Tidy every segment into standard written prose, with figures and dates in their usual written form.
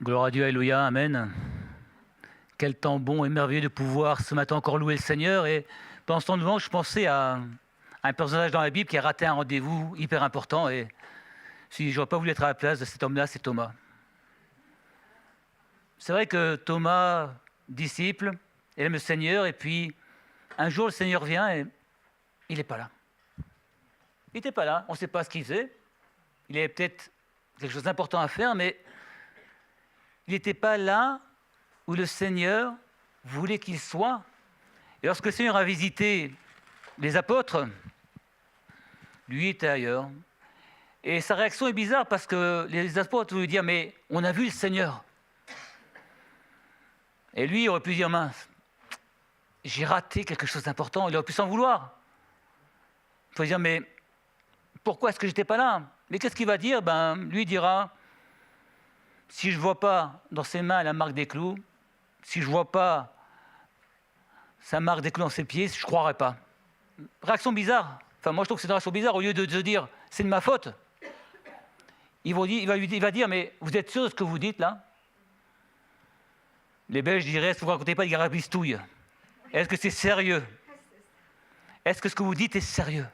Gloire à Dieu, alléluia, amen. Quel temps bon et merveilleux de pouvoir ce matin encore louer le Seigneur. Et pendant ce temps de louange, je pensais à un personnage dans la Bible qui a raté un rendez-vous hyper important. Et si je n'aurais pas voulu être à la place de cet homme-là, c'est Thomas. C'est vrai que Thomas, disciple, aime le Seigneur. Et puis, un jour, le Seigneur vient et il n'est pas là. Il n'était pas là. On ne sait pas ce qu'il faisait. Il avait peut-être quelque chose d'important à faire, mais il n'était pas là où le Seigneur voulait qu'il soit. Et lorsque le Seigneur a visité les apôtres, lui était ailleurs. Et sa réaction est bizarre parce que les apôtres lui dire « mais on a vu le Seigneur ». Et lui, il aurait pu dire « mince, j'ai raté quelque chose d'important ». Il aurait pu s'en vouloir. Il faut dire « mais pourquoi est-ce que je n'étais pas là ?» Mais qu'est-ce qu'il va dire ? Lui il dira « si je ne vois pas dans ses mains la marque des clous, si je ne vois pas sa marque des clous dans ses pieds, je ne croirais pas. » Réaction bizarre. Enfin, moi, je trouve que c'est une réaction bizarre. Au lieu de se dire « c'est de ma faute », il va dire « mais vous êtes sûr de ce que vous dites là ?» Les Belges diraient « vous ne racontez pas de garabistouille. Est-ce que c'est sérieux ? Est-ce que ce que vous dites est sérieux ?»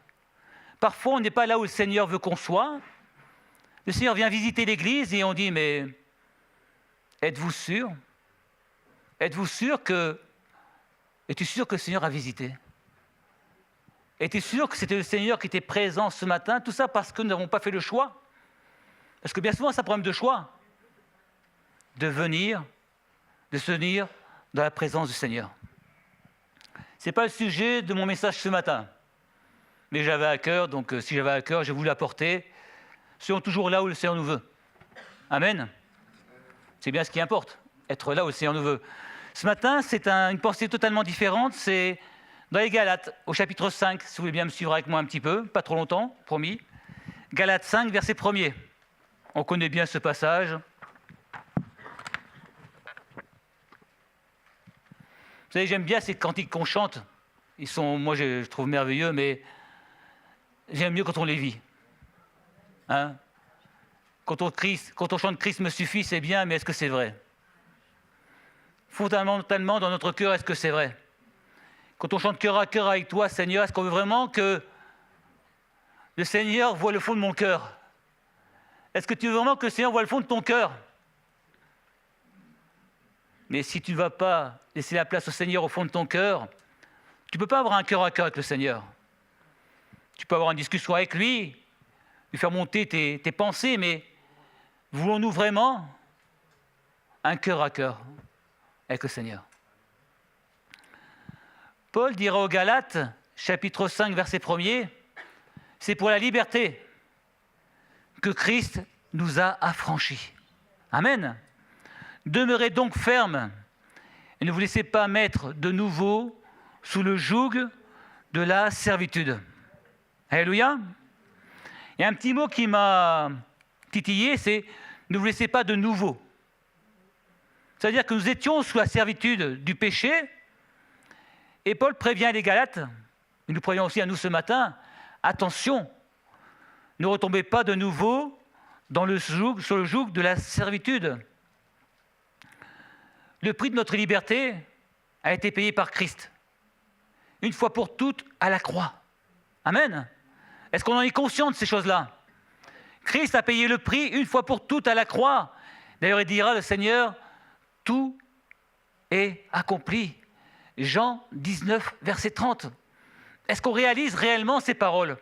Parfois, on n'est pas là où le Seigneur veut qu'on soit. Le Seigneur vient visiter l'église et on dit « mais êtes-vous sûr ? Êtes-vous sûr que... Es-tu sûr que le Seigneur a visité ? Es-tu sûr que c'était le Seigneur qui était présent ce matin ? Tout ça parce que nous n'avons pas fait le choix. Parce que bien souvent, c'est un problème de choix. De venir, de se tenir dans la présence du Seigneur. Ce n'est pas le sujet de mon message ce matin. Mais j'avais à cœur, donc si j'avais à cœur, j'ai voulu l'apporter. Soyons toujours là où le Seigneur nous veut. Amen. C'est bien ce qui importe, être là où le Seigneur nous veut. Ce matin, c'est une pensée totalement différente. C'est dans les Galates, au chapitre 5, si vous voulez bien me suivre avec moi un petit peu, pas trop longtemps, promis. Galates 5, verset 1er. On connaît bien ce passage. Vous savez, j'aime bien ces cantiques qu'on chante. Moi, je trouve merveilleux, mais j'aime mieux quand on les vit. Hein ? Quand on chante « Christ me suffit », c'est bien, mais est-ce que c'est vrai ? Fondamentalement, dans notre cœur, est-ce que c'est vrai ? Quand on chante cœur à cœur avec toi, Seigneur, est-ce qu'on veut vraiment que le Seigneur voit le fond de mon cœur ? Est-ce que tu veux vraiment que le Seigneur voit le fond de ton cœur ? Mais si tu ne vas pas laisser la place au Seigneur au fond de ton cœur, tu ne peux pas avoir un cœur à cœur avec le Seigneur. Tu peux avoir une discussion avec lui, lui faire monter tes pensées, mais voulons-nous vraiment un cœur à cœur avec le Seigneur ? Paul dira aux Galates, chapitre 5, verset 1er, « c'est pour la liberté que Christ nous a affranchis. » Amen. Demeurez donc fermes et ne vous laissez pas mettre de nouveau sous le joug de la servitude. Alléluia. Il y a un petit mot qui m'a titillé, c'est « ne vous laissez pas de nouveau ». C'est-à-dire que nous étions sous la servitude du péché, et Paul prévient les Galates, et nous prévenons aussi à nous ce matin, attention, ne retombez pas de nouveau sur le joug de la servitude. Le prix de notre liberté a été payé par Christ, une fois pour toutes à la croix. Amen. Est-ce qu'on en est conscient de ces choses-là ? Christ a payé le prix une fois pour toutes à la croix. D'ailleurs, il dira, le Seigneur, tout est accompli. Jean 19, verset 30. Est-ce qu'on réalise réellement ces paroles ?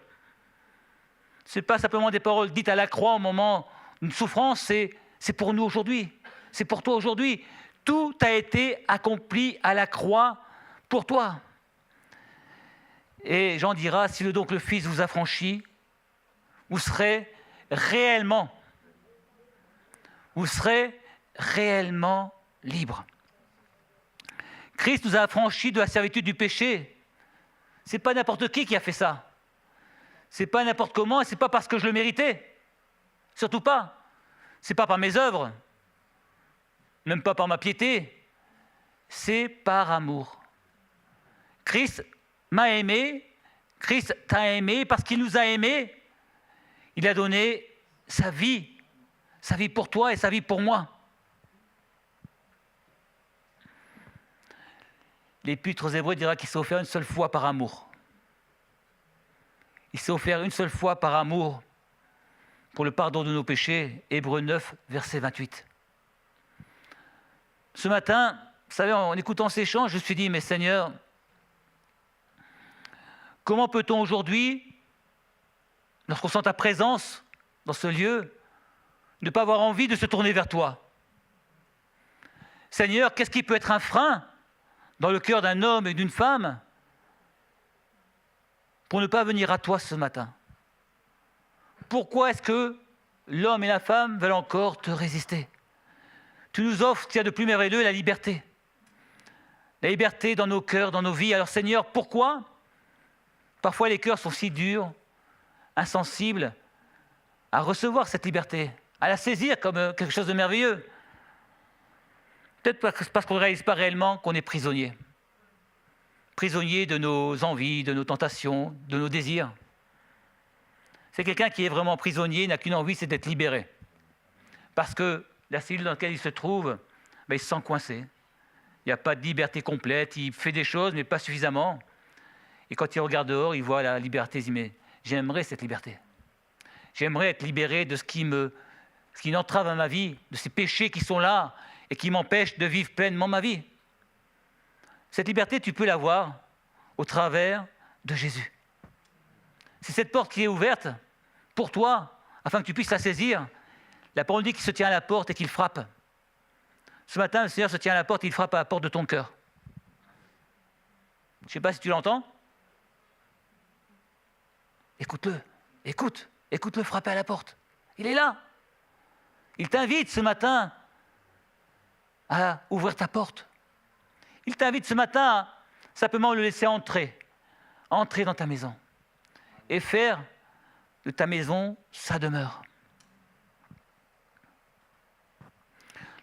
Ce n'est pas simplement des paroles dites à la croix au moment d'une souffrance, c'est pour nous aujourd'hui. C'est pour toi aujourd'hui. Tout a été accompli à la croix pour toi. Et Jean dira, si donc le Fils vous affranchit, vous serez réellement libre. Christ nous a affranchis de la servitude du péché. Ce n'est pas n'importe qui a fait ça. Ce n'est pas n'importe comment et ce n'est pas parce que je le méritais. Surtout pas. Ce n'est pas par mes œuvres, même pas par ma piété. C'est par amour. Christ m'a aimé, Christ t'a aimé, parce qu'il nous a aimés, il a donné sa vie Sa vie pour toi et sa vie pour moi. L'Épître aux Hébreux dira qu'il s'est offert une seule fois par amour. Il s'est offert une seule fois par amour pour le pardon de nos péchés. Hébreux 9, verset 28. Ce matin, vous savez, en écoutant ces chants, je me suis dit, mais Seigneur, comment peut-on aujourd'hui, lorsqu'on sent ta présence dans ce lieu, ne pas avoir envie de se tourner vers toi? Seigneur, qu'est-ce qui peut être un frein dans le cœur d'un homme et d'une femme pour ne pas venir à toi ce matin? Pourquoi est-ce que l'homme et la femme veulent encore te résister? Tu nous offres ce qu'il y a de plus merveilleux, la liberté. La liberté dans nos cœurs, dans nos vies. Alors Seigneur, pourquoi parfois les cœurs sont si durs, insensibles à recevoir cette liberté, à la saisir comme quelque chose de merveilleux? Peut-être parce qu'on ne réalise pas réellement qu'on est prisonnier. Prisonnier de nos envies, de nos tentations, de nos désirs. C'est quelqu'un qui est vraiment prisonnier, n'a qu'une envie, c'est d'être libéré. Parce que la cellule dans laquelle il se trouve, il se sent coincé. Il n'y a pas de liberté complète, il fait des choses, mais pas suffisamment. Et quand il regarde dehors, il voit la liberté, il dit, mais j'aimerais cette liberté. J'aimerais être libéré de ce qui entrave à ma vie, de ces péchés qui sont là et qui m'empêchent de vivre pleinement ma vie. Cette liberté, tu peux l'avoir au travers de Jésus. C'est cette porte qui est ouverte pour toi, afin que tu puisses la saisir. La parole dit qu'il se tient à la porte et qu'il frappe. Ce matin, le Seigneur se tient à la porte et il frappe à la porte de ton cœur. Je ne sais pas si tu l'entends. Écoute-le, écoute-le frapper à la porte. Il est là. Il t'invite ce matin à ouvrir ta porte. Il t'invite ce matin à simplement le laisser entrer dans ta maison et faire de ta maison sa demeure.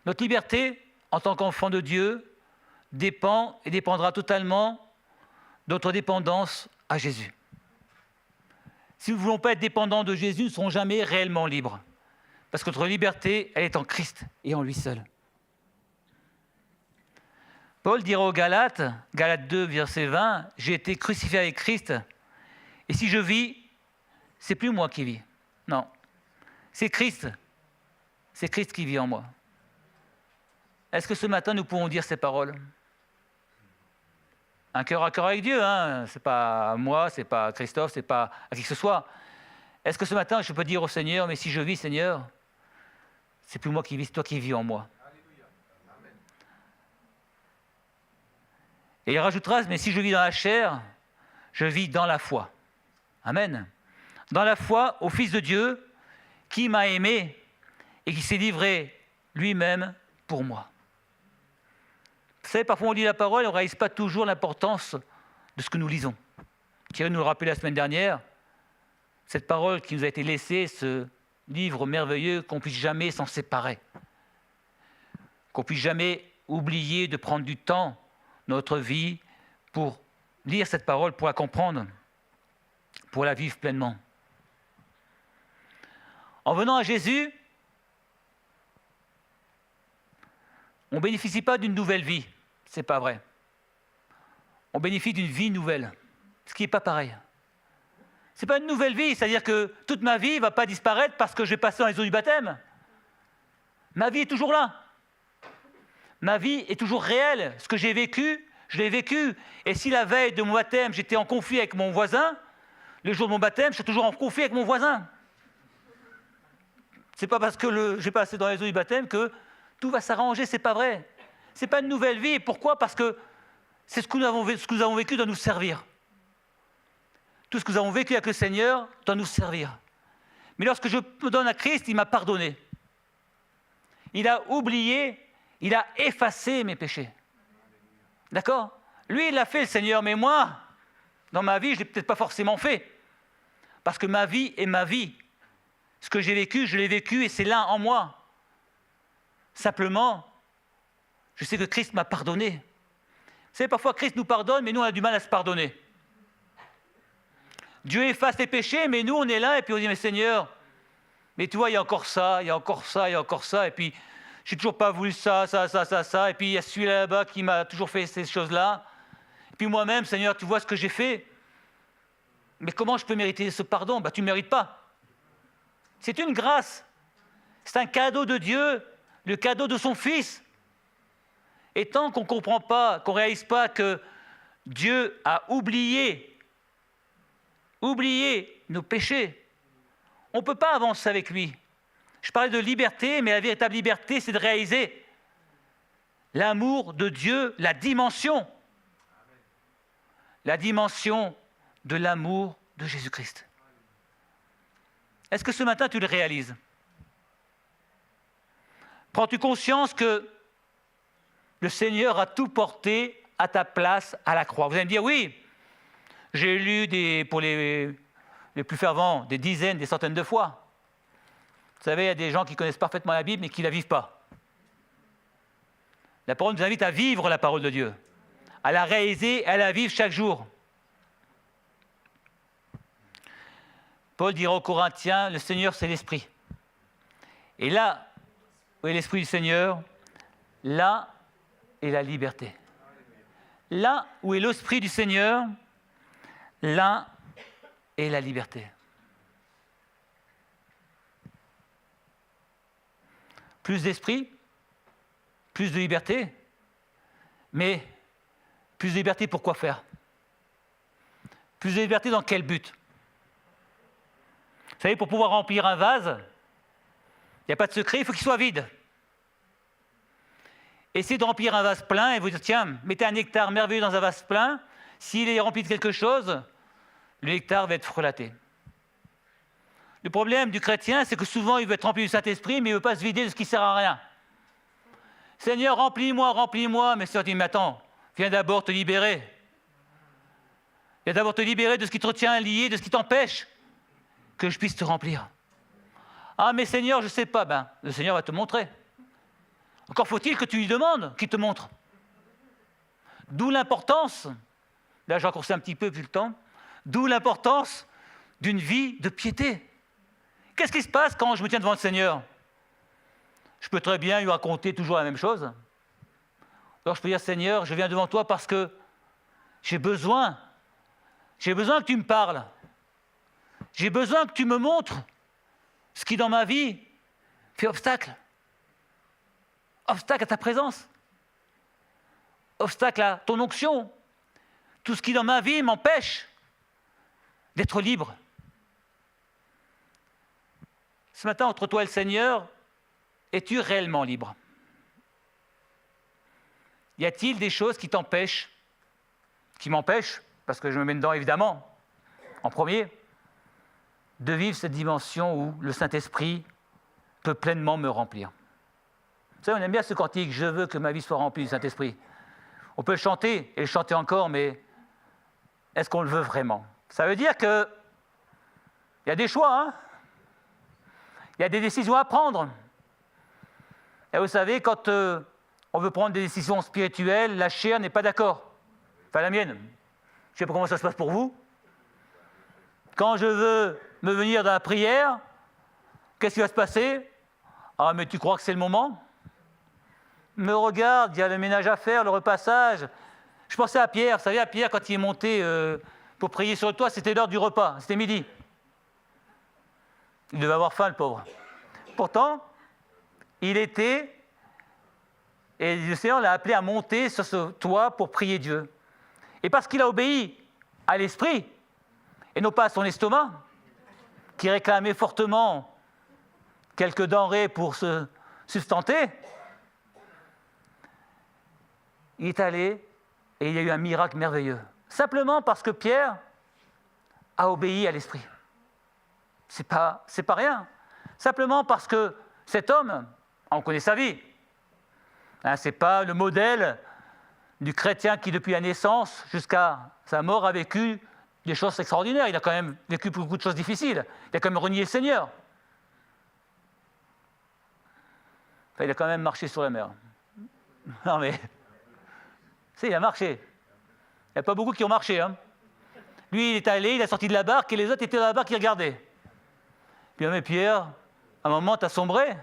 Notre liberté, en tant qu'enfant de Dieu, dépend et dépendra totalement de notre dépendance à Jésus. Si nous ne voulons pas être dépendants de Jésus, nous ne serons jamais réellement libres. Parce que notre liberté, elle est en Christ et en lui seul. Paul dira aux Galates, Galates 2, verset 20, « J'ai été crucifié avec Christ, et si je vis, c'est plus moi qui vis. Non, c'est Christ qui vit en moi. » Est-ce que ce matin, nous pouvons dire ces paroles? Un cœur à cœur avec Dieu, hein. Ce n'est pas moi, ce n'est pas Christophe, ce n'est pas à qui que ce soit. Est-ce que ce matin, je peux dire au Seigneur, mais si je vis, Seigneur, c'est plus moi qui vis, c'est toi qui vis en moi. Et il rajoutera, mais si je vis dans la chair, je vis dans la foi. Amen. Dans la foi au Fils de Dieu qui m'a aimé et qui s'est livré lui-même pour moi. Vous savez, parfois on lit la parole et on ne réalise pas toujours l'importance de ce que nous lisons. Thierry nous le rappelait la semaine dernière, cette parole qui nous a été laissée, ce livre merveilleux, qu'on ne puisse jamais s'en séparer. Qu'on ne puisse jamais oublier de prendre du temps dans notre vie pour lire cette parole, pour la comprendre, pour la vivre pleinement. En venant à Jésus, on ne bénéficie pas d'une nouvelle vie. Ce n'est pas vrai. On bénéficie d'une vie nouvelle, ce qui n'est pas pareil. Ce n'est pas une nouvelle vie, c'est-à-dire que toute ma vie ne va pas disparaître parce que je vais passer dans les eaux du baptême. Ma vie est toujours là. Ma vie est toujours réelle. Ce que j'ai vécu, je l'ai vécu. Et si la veille de mon baptême, j'étais en conflit avec mon voisin, le jour de mon baptême, je suis toujours en conflit avec mon voisin. Ce n'est pas parce que j'ai passé dans les eaux du baptême que tout va s'arranger, ce n'est pas vrai. Ce n'est pas une nouvelle vie. Pourquoi? Parce que c'est ce que nous avons vécu doit nous servir. Tout ce que nous avons vécu avec le Seigneur doit nous servir. Mais lorsque je me donne à Christ, il m'a pardonné. Il a oublié, il a effacé mes péchés. D'accord? Lui, il l'a fait, le Seigneur, mais moi, dans ma vie, je ne l'ai peut-être pas forcément fait. Parce que ma vie est ma vie. Ce que j'ai vécu, je l'ai vécu et c'est là en moi. Simplement, je sais que Christ m'a pardonné. Vous savez, parfois Christ nous pardonne, mais nous, on a du mal à se pardonner. Dieu efface les péchés, mais nous, on est là et puis on dit, mais Seigneur, Mais tu vois, il y a encore ça, il y a encore ça, il y a encore ça, et puis j'ai toujours pas voulu ça, et puis il y a celui-là là-bas qui m'a toujours fait ces choses-là. Et puis moi-même, Seigneur, tu vois ce que j'ai fait. Mais comment je peux mériter ce pardon? Tu ne mérites pas. C'est une grâce. C'est un cadeau de Dieu, le cadeau de son Fils. Et tant qu'on ne comprend pas, qu'on ne réalise pas que Dieu a oublié nos péchés, on ne peut pas avancer avec lui. Je parlais de liberté, mais la véritable liberté, c'est de réaliser l'amour de Dieu, la dimension de l'amour de Jésus-Christ. Est-ce que ce matin, tu le réalises? Prends-tu conscience que le Seigneur a tout porté à ta place à la croix? Vous allez me dire, oui, j'ai lu pour les plus fervents des dizaines, des centaines de fois. Vous savez, il y a des gens qui connaissent parfaitement la Bible mais qui ne la vivent pas. La parole nous invite à vivre la parole de Dieu, à la réaliser, à la vivre chaque jour. Paul dira aux Corinthiens, le Seigneur c'est l'Esprit. Et là où est l'Esprit du Seigneur, là est la liberté. Là où est l'Esprit du Seigneur, là est la liberté. Plus d'esprit, plus de liberté, mais plus de liberté pour quoi faire? Plus de liberté dans quel but? Vous savez, pour pouvoir remplir un vase, il n'y a pas de secret, il faut qu'il soit vide. Essayez de remplir un vase plein et vous dites, tiens, mettez un nectar merveilleux dans un vase plein, s'il est rempli de quelque chose, le nectar va être frelaté. Le problème du chrétien, c'est que souvent, il veut être rempli du Saint-Esprit, mais il ne veut pas se vider de ce qui ne sert à rien. Seigneur, remplis-moi. Mais Seigneur dit, mais attends, viens d'abord te libérer. Viens d'abord te libérer de ce qui te retient lié, de ce qui t'empêche que je puisse te remplir. Ah, mais Seigneur, je ne sais pas. Le Seigneur va te montrer. Encore faut-il que tu lui demandes qu'il te montre. D'où l'importance, là j'ai raccourci un petit peu vu le temps, d'où l'importance d'une vie de piété. Qu'est-ce qui se passe quand je me tiens devant le Seigneur? Je peux très bien lui raconter toujours la même chose. Alors je peux dire, Seigneur, je viens devant toi parce que j'ai besoin que tu me parles. J'ai besoin que tu me montres ce qui dans ma vie fait obstacle. Obstacle à ta présence. Obstacle à ton onction. Tout ce qui dans ma vie m'empêche d'être libre. Ce matin, entre toi et le Seigneur, es-tu réellement libre? Y a-t-il des choses qui t'empêchent, qui m'empêchent, parce que je me mets dedans évidemment, en premier, de vivre cette dimension où le Saint-Esprit peut pleinement me remplir? Vous savez, on aime bien ce cantique, je veux que ma vie soit remplie du Saint-Esprit. On peut le chanter et le chanter encore, mais est-ce qu'on le veut vraiment? Ça veut dire qu'il y a des choix, hein? Il y a des décisions à prendre. Et vous savez, quand on veut prendre des décisions spirituelles, la chair n'est pas d'accord. Enfin, la mienne. Je ne sais pas comment ça se passe pour vous. Quand je veux me venir dans la prière, qu'est-ce qui va se passer? Ah, mais tu crois que c'est le moment? Me regarde, il y a le ménage à faire, le repassage. Je pensais à Pierre. Vous savez, à Pierre, quand il est monté pour prier sur le toit, c'était l'heure du repas, c'était midi. Il devait avoir faim, le pauvre. Pourtant, il était, et le Seigneur l'a appelé à monter sur ce toit pour prier Dieu. Et parce qu'il a obéi à l'esprit, et non pas à son estomac, qui réclamait fortement quelques denrées pour se sustenter, il est allé et il y a eu un miracle merveilleux. Simplement parce que Pierre a obéi à l'esprit. C'est pas rien. Simplement parce que cet homme, on connaît sa vie. Hein, ce n'est pas le modèle du chrétien qui, depuis la naissance jusqu'à sa mort, a vécu des choses extraordinaires. Il a quand même vécu beaucoup de choses difficiles. Il a quand même renié le Seigneur. Enfin, il a quand même marché sur la mer. Non mais, il a marché. Il n'y a pas beaucoup qui ont marché. Hein. Lui, il est allé, il a sorti de la barque et les autres étaient dans la barque qui regardaient. Puis, mais Pierre, À un moment, tu as sombré.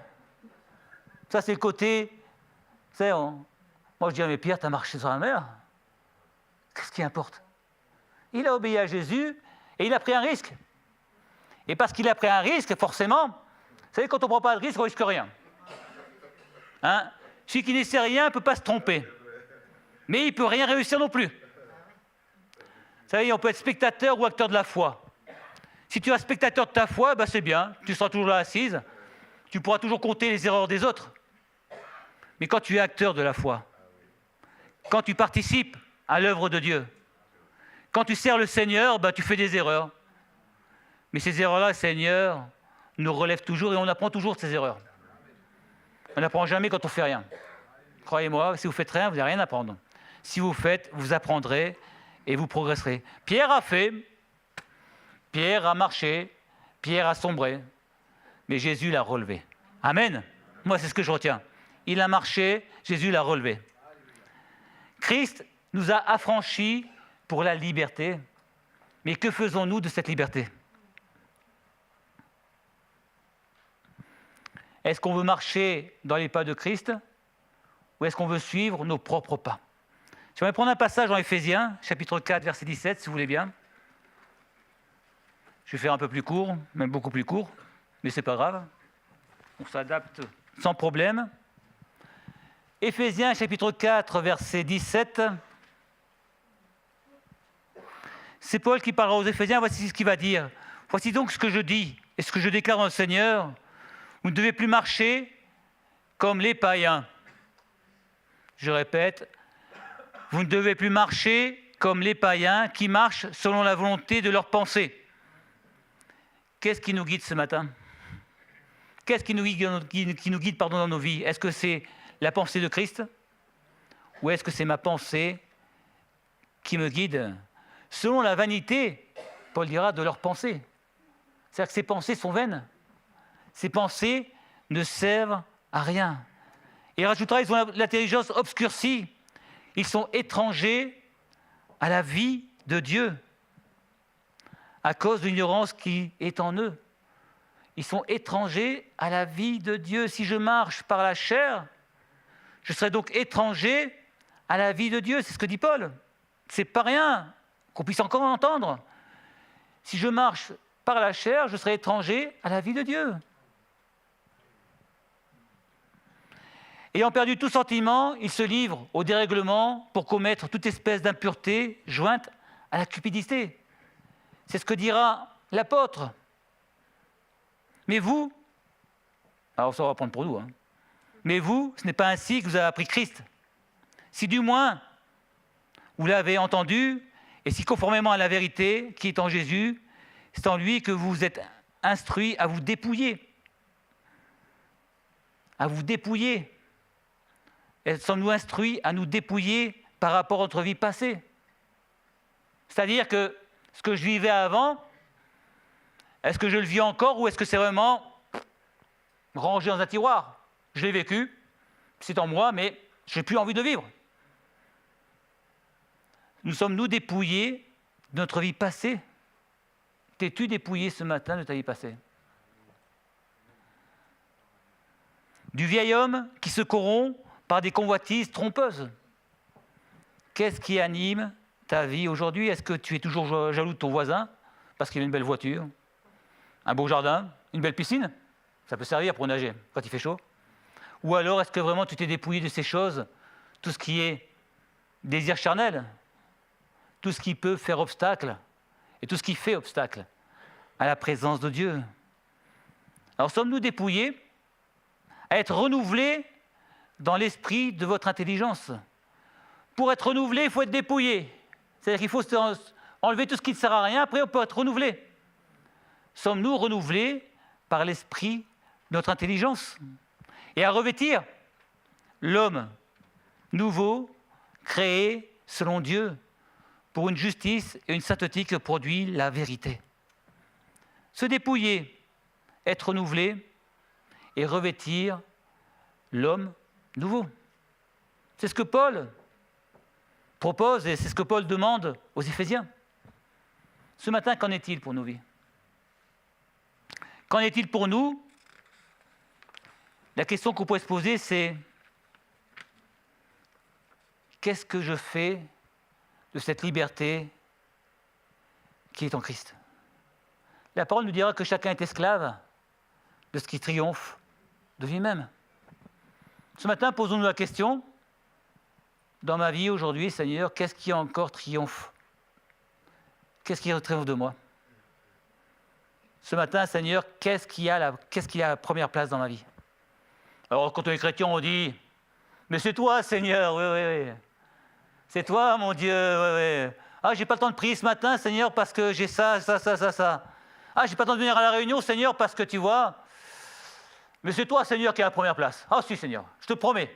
Ça, c'est le côté... Tu sais, moi, je dirais, mais Pierre, tu as marché sur la mer. Qu'est-ce qui importe? Il a obéi à Jésus et il a pris un risque. Et parce qu'il a pris un risque, forcément, vous savez, quand on ne prend pas de risque, on ne risque rien. Hein? Celui qui n'essaie rien ne peut pas se tromper. Mais il ne peut rien réussir non plus. Vous savez, on peut être spectateur ou acteur de la foi. Si tu es spectateur de ta foi, ben c'est bien, tu seras toujours là assise, tu pourras toujours compter les erreurs des autres. Mais quand tu es acteur de la foi, quand tu participes à l'œuvre de Dieu, quand tu sers le Seigneur, ben tu fais des erreurs. Mais ces erreurs-là, le Seigneur nous relève toujours et on apprend toujours de ces erreurs. On n'apprend jamais quand on ne fait rien. Croyez-moi, si vous ne faites rien, vous n'allez rien apprendre. Si vous faites, vous apprendrez et vous progresserez. Pierre a fait, Pierre a marché, Pierre a sombré, mais Jésus l'a relevé. Amen. Moi, c'est ce que je retiens. Il a marché, Jésus l'a relevé. Christ nous a affranchis pour la liberté. Mais que faisons-nous de cette liberté? Est-ce qu'on veut marcher dans les pas de Christ ou est-ce qu'on veut suivre nos propres pas? Je vais prendre un passage en Éphésiens, chapitre 4, verset 17, si vous voulez bien. Je vais faire un peu plus court, même beaucoup plus court, mais ce n'est pas grave. On s'adapte sans problème. Éphésiens, chapitre 4, verset 17. C'est Paul qui parlera aux Éphésiens, voici ce qu'il va dire. Voici donc ce que je dis et ce que je déclare dans le Seigneur. Vous ne devez plus marcher comme les païens. Je répète, vous ne devez plus marcher comme les païens qui marchent selon la volonté de leurs pensées. Qu'est-ce qui nous guide ce matin? Qu'est-ce qui nous guide dans nos vies? Est-ce que c'est la pensée de Christ? Ou est-ce que c'est ma pensée qui me guide? Selon la vanité, Paul dira, de leurs pensées. C'est-à-dire que ces pensées sont vaines. Ces pensées ne servent à rien. Et il rajoutera, ils ont l'intelligence obscurcie. Ils sont étrangers à la vie de Dieu à cause de l'ignorance qui est en eux. Ils sont étrangers à la vie de Dieu. Si je marche par la chair, je serai donc étranger à la vie de Dieu. C'est ce que dit Paul. C'est pas rien qu'on puisse encore entendre. Si je marche par la chair, je serai étranger à la vie de Dieu. Ayant perdu tout sentiment, il se livre au dérèglement pour commettre toute espèce d'impureté jointe à la cupidité. C'est ce que dira l'apôtre. Mais vous, alors ça va prendre pour nous, hein. Mais vous, ce n'est pas ainsi que vous avez appris Christ. Si du moins vous l'avez entendu, et si conformément à la vérité qui est en Jésus, c'est en lui que vous êtes instruits à vous dépouiller. À vous dépouiller. Et sommes-nous instruits à nous dépouiller par rapport à notre vie passée? C'est-à-dire que ce que je vivais avant, est-ce que je le vis encore ou est-ce que c'est vraiment rangé dans un tiroir? Je l'ai vécu, c'est en moi, mais je n'ai plus envie de vivre. Nous sommes-nous dépouillés de notre vie passée? T'es-tu dépouillé ce matin de ta vie passée? Du vieil homme qui se corrompt par des convoitises trompeuses. Qu'est-ce qui anime ta vie aujourd'hui? Est-ce que tu es toujours jaloux de ton voisin parce qu'il a une belle voiture, un beau jardin, une belle piscine? Ça peut servir pour nager quand il fait chaud. Ou alors est-ce que vraiment tu t'es dépouillé de ces choses, tout ce qui est désir charnel, tout ce qui peut faire obstacle et tout ce qui fait obstacle à la présence de Dieu? Alors sommes-nous dépouillés à être renouvelés dans l'esprit de votre intelligence? Pour être renouvelé, il faut être dépouillé. C'est-à-dire qu'il faut enlever tout ce qui ne sert à rien, après on peut être renouvelé. Sommes-nous renouvelés par l'esprit de notre intelligence? Et à revêtir l'homme nouveau, créé selon Dieu, pour une justice et une sainteté que produit la vérité. Se dépouiller, être renouvelé et revêtir l'homme nouveau. C'est ce que Paul propose et c'est ce que Paul demande aux Éphésiens. Ce matin, qu'en est-il pour nos vies? Qu'en est-il pour nous La question qu'on pourrait se poser, c'est qu'est-ce que je fais de cette liberté qui est en Christ? La parole nous dira que chacun est esclave de ce qui triomphe de lui-même. Ce matin, posons-nous la question, dans ma vie aujourd'hui, Seigneur, qu'est-ce qui encore triomphe? Qu'est-ce qui triomphe de moi? Ce matin, Seigneur, qu'est-ce qui a la première place dans ma vie? Alors, quand on est chrétien, on dit « Mais c'est toi, Seigneur, oui. C'est toi, mon Dieu, oui. Ah, j'ai pas le temps de prier ce matin, Seigneur, parce que j'ai ça. Ah, j'ai pas le temps de venir à la réunion, Seigneur, parce que tu vois. Mais c'est toi, Seigneur, qui est à la première place. Ah, si, Seigneur, je te promets. »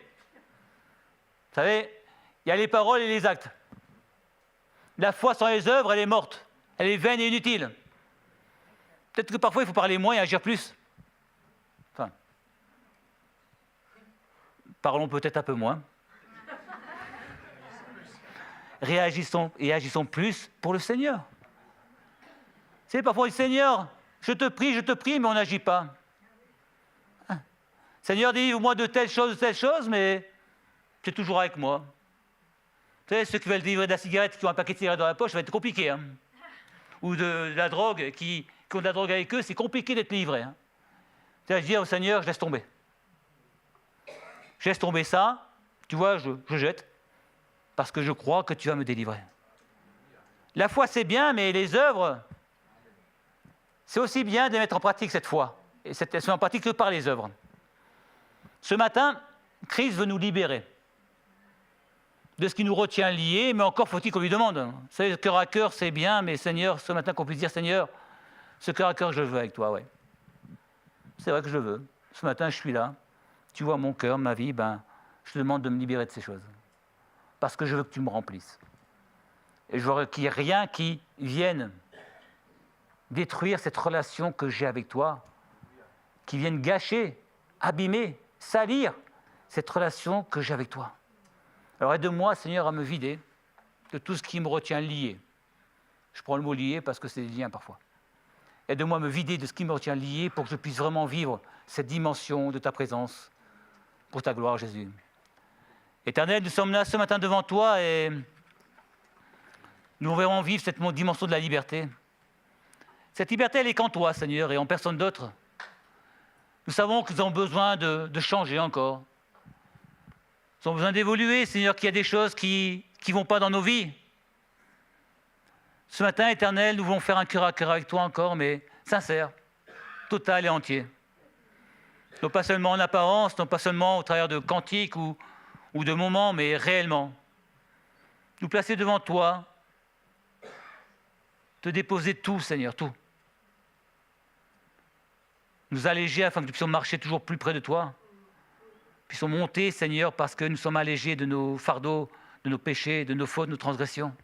Vous savez, il y a les paroles et les actes. La foi sans les œuvres, elle est morte. Elle est vaine et inutile. Peut-être que parfois, il faut parler moins et agir plus. Enfin, parlons peut-être un peu moins. Réagissons et agissons plus pour le Seigneur. Vous savez, parfois on dit « Seigneur, je te prie, mais on n'agit pas. Seigneur, délivre-moi de telle chose, mais tu es toujours avec moi. » Vous savez, ceux qui veulent délivrer de la cigarette, qui ont un paquet de cigarettes dans la poche, ça va être compliqué. Hein. Ou de la drogue, qui ont de la drogue avec eux, c'est compliqué d'être livré. Hein. C'est-à-dire dire au Seigneur, je laisse tomber. Je laisse tomber ça, tu vois, je jette, parce que je crois que tu vas me délivrer. La foi, c'est bien, mais les œuvres, c'est aussi bien de mettre en pratique cette foi. Et elles sont en pratique que par les œuvres. Ce matin, Christ veut nous libérer de ce qui nous retient liés, mais encore faut-il qu'on lui demande. Vous savez, cœur à cœur, c'est bien, mais Seigneur, ce matin qu'on puisse dire, Seigneur, ce cœur à cœur, je le veux avec toi, ouais. C'est vrai que je le veux. Ce matin, je suis là. Tu vois mon cœur, ma vie, je te demande de me libérer de ces choses. Parce que je veux que tu me remplisses. Et je veux qu'il n'y ait rien qui vienne détruire cette relation que j'ai avec toi, qui vienne gâcher, abîmer, salir cette relation que j'ai avec toi. Alors aide-moi, Seigneur, à me vider de tout ce qui me retient lié. Je prends le mot lié parce que c'est des liens parfois. Aide-moi à me vider de ce qui me retient lié pour que je puisse vraiment vivre cette dimension de ta présence pour ta gloire, Jésus. Éternel, nous sommes là ce matin devant toi et nous verrons vivre cette dimension de la liberté. Cette liberté, elle est qu'en toi, Seigneur, et en personne d'autre. Nous savons que nous avons besoin de changer encore. Nous avons besoin d'évoluer, Seigneur, qu'il y a des choses qui ne vont pas dans nos vies. Ce matin, Éternel, nous voulons faire un cœur à cœur avec toi encore, mais sincère, total et entier. Non pas seulement en apparence, non pas seulement au travers de cantiques ou de moments, mais réellement. Nous placer devant toi, te déposer tout, Seigneur, tout. Nous alléger afin que nous puissions marcher toujours plus près de toi. Puissions monter, Seigneur, parce que nous sommes allégés de nos fardeaux, de nos péchés, de nos fautes, de nos transgressions.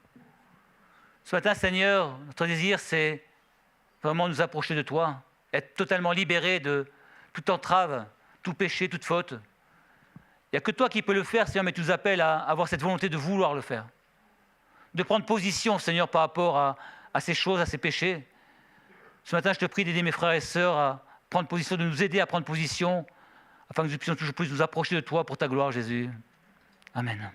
Ce matin, Seigneur, notre désir, c'est vraiment nous approcher de toi, être totalement libérés de toute entrave, tout péché, toute faute. Il n'y a que toi qui peux le faire, Seigneur, mais tu nous appelles à avoir cette volonté de vouloir le faire. De prendre position, Seigneur, par rapport à ces choses, à ces péchés. Ce matin, je te prie d'aider mes frères et sœurs à prendre position, de nous aider à prendre position, afin que nous puissions toujours plus nous approcher de toi pour ta gloire, Jésus. Amen.